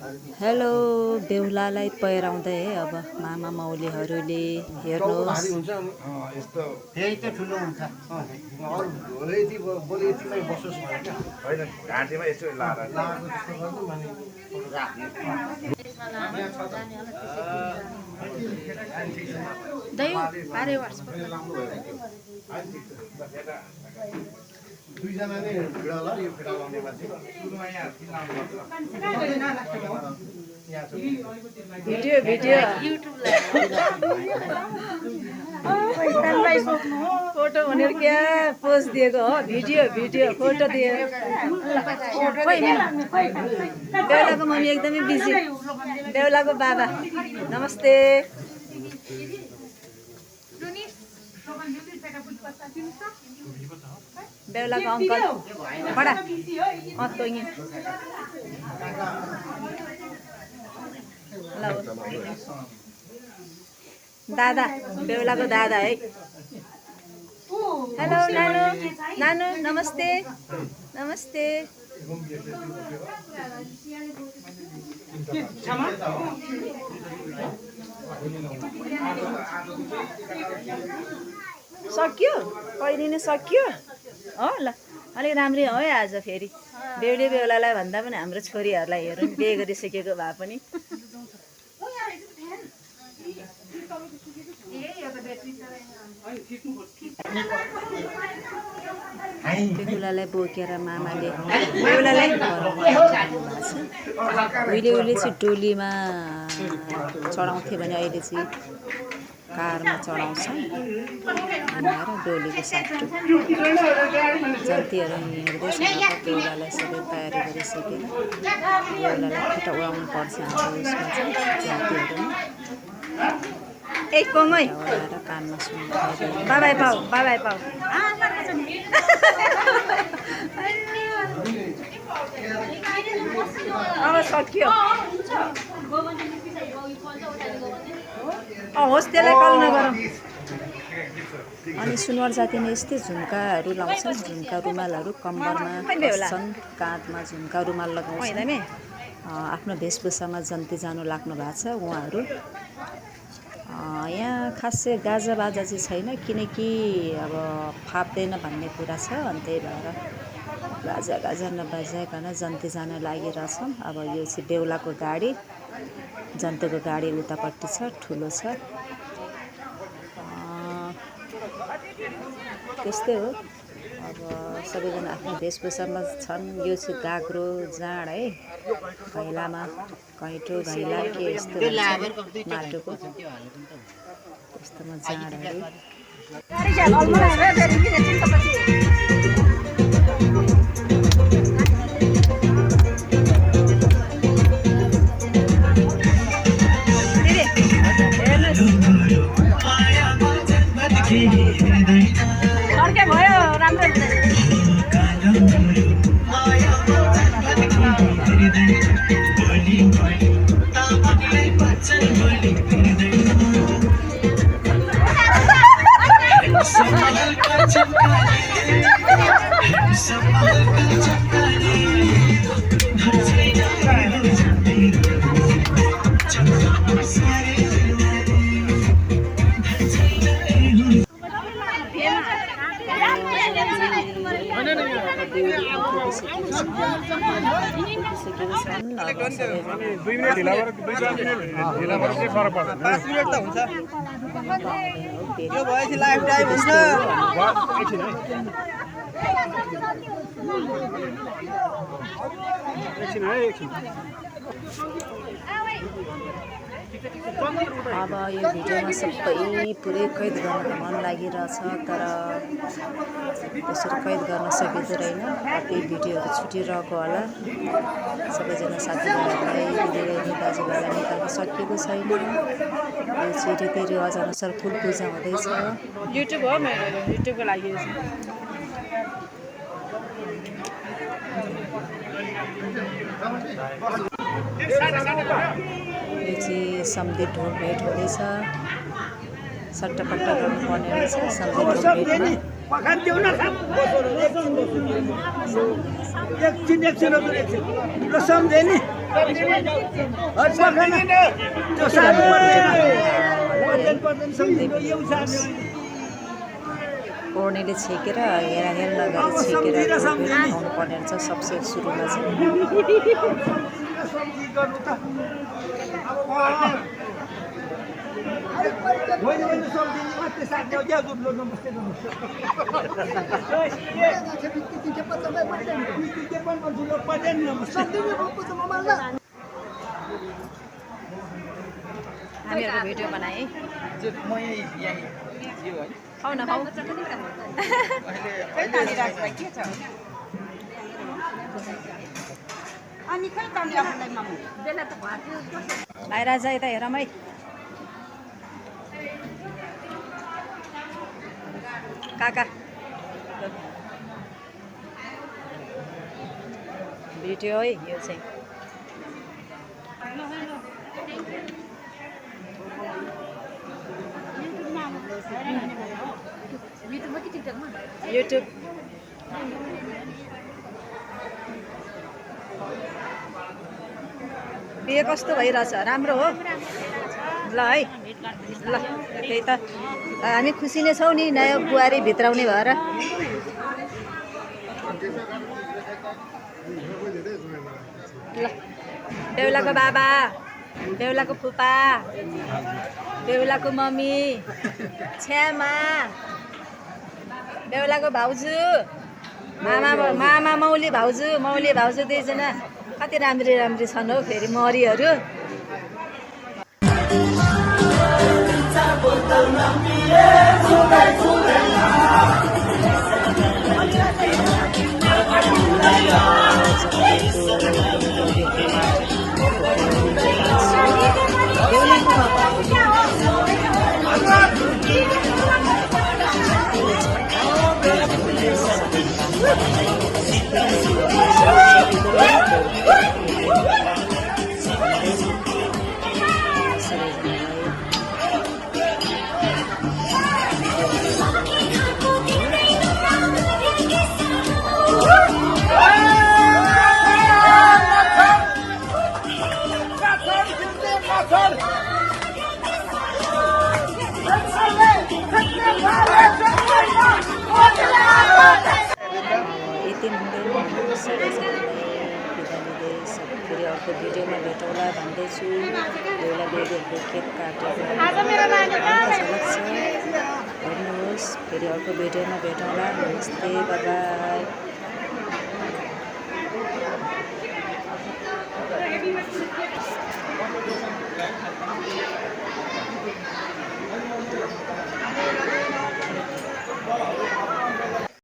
Hello बेहुलालाई पहिराउँदै है अब मामा मौलीहरूले हेर्नुहोस्। त्यही त ठुलो हुन्छ अरू भोलि यति बोली यतिमै बसोस् भने क्या होइन घाँटीमा यसो लाएर लाएको जस्तो गर्नु भने राख्ने दुईजना नै भिडा ल यो भिडा लाउने मान्छे भिडियो भिडियो फोटो भनेर क्या पोज दिएको हो। भिडियो भिडियो फोटो दियो। बेहुलाको मम्मी एकदमै बिजी। बेहुलाको बाबा नमस्ते। बेहुलाको अङ्कल बडा दादा बेहुलाको दादा है। हेलो नानु नानु नमस्ते नमस्ते। सक्यो कहिले सक्यो हो ल अलिक राम्रै हो है आज फेरि बेहुली बेहुलालाई भन्दा पनि हाम्रो छोरीहरूलाई हेरौँ बिहे गरिसकेको भए पनि। बेहुलालाई बोकेर मामाले बेहुलालाई उहिले चाहिँ डोलीमा चढाउँथे भने अहिले चाहिँ कारमा चढाउँछ भनेर डोलीको साटो जन्तीहरू हिँड्दैछ। बेहुलालाई सबै तयारी गरिसकेर बेहुलालाई खुट्टा उडाउनु पर्छ हाम्रो उसमा चाहिँ जातिहरूमा। एक कोमै कानमा सुन्नु बाबाई पाऊ बाबाई पाऊ। अब सक्यो होस् त्यसलाई कल नगरौँ। अनि सुनवार जातिमा यस्तै झुम्काहरू लाउँछन्। झुम्का रुमालहरू कम्मरमा बस्छन्, काँधमा झुम्का रुमाल लगाउँछन्। आफ्नो वेशभूषामा जन्ती जानु लाग्नु भएको छ उहाँहरू। यहाँ खासै गाजा बाजा चाहिँ छैन किनकि अब फाप्दैन भन्ने कुरा छ। अनि त्यही भएर गाजा गाजा नबजाइकन जन्ती जान लागिरहेछौँ। अब यो चाहिँ बेहुलाको गाडी, जन्तीको गाडी उतापट्टि छ, ठुलो छ। त्यस्तै हो। अब सबैजना आफ्नो वेशभूषामा छन्। यो चाहिँ गाग्रो जाँड है, घैलामा घैँटो घैला के यस्तो माटोको त्यस्तोमा जाँडहरू। अर्कै भयो राम्रो अब यो भिडियोमा सबै पुरै कैद गर्न मन लागिरहेछ तर त्यसरी कैद गर्न सकिँदैन। कति भिडियोहरू छुटिरहेको होला। सबैजना साथीभाइहरूलाई दिदीबहिनी दाजुभाइलाई निकाल्न सकिएको छैन। यो चाहिँ रीतिरिवाज अनुसार फुल पूजा हुँदैछ। युट्युब हो मेरो, युट्युबको लागि यो चाहिँ सम्झे ढोल भेट हुँदैछ। सट्टापट्टा गर्नुपर्ने रहेछ सम्झे ढोल भेटमा। एकछिन ल सम्झे नि। ओर्नेले छेकेर हेर नगरी छेकेर खुवाउनु पर्ने रहेछ सबसे सुरुमा चाहिँ हामीहरूको भिडियो बनाएँ खाऊ न खाऊ बाहिर जा यता हेरौँ है काका भिडियो है यो चाहिँ युट्युब बिहे कस्तो भइरहेछ राम्रो हो ल है ल त्यही त हामी खुसी नै छौँ नि नयाँ बुहारी भित्राउने भएर ल बेहुलाको बाबा बेहुलाको फुपा बेहुलाको मम्मी छ्यामा बेहुलाको भाउजू मामा मौली भाउजू दुईजना कति राम्री छन् हौ फेरि मरीहरू यति फेरि अर्को भिडियोमा भेटौँला भन्दैछु बेहुला बेहुलीहरूको केक काटेर हेर्नुहोस् फेरि अर्को भिडियोमा भेटौँला नमस्ते बाई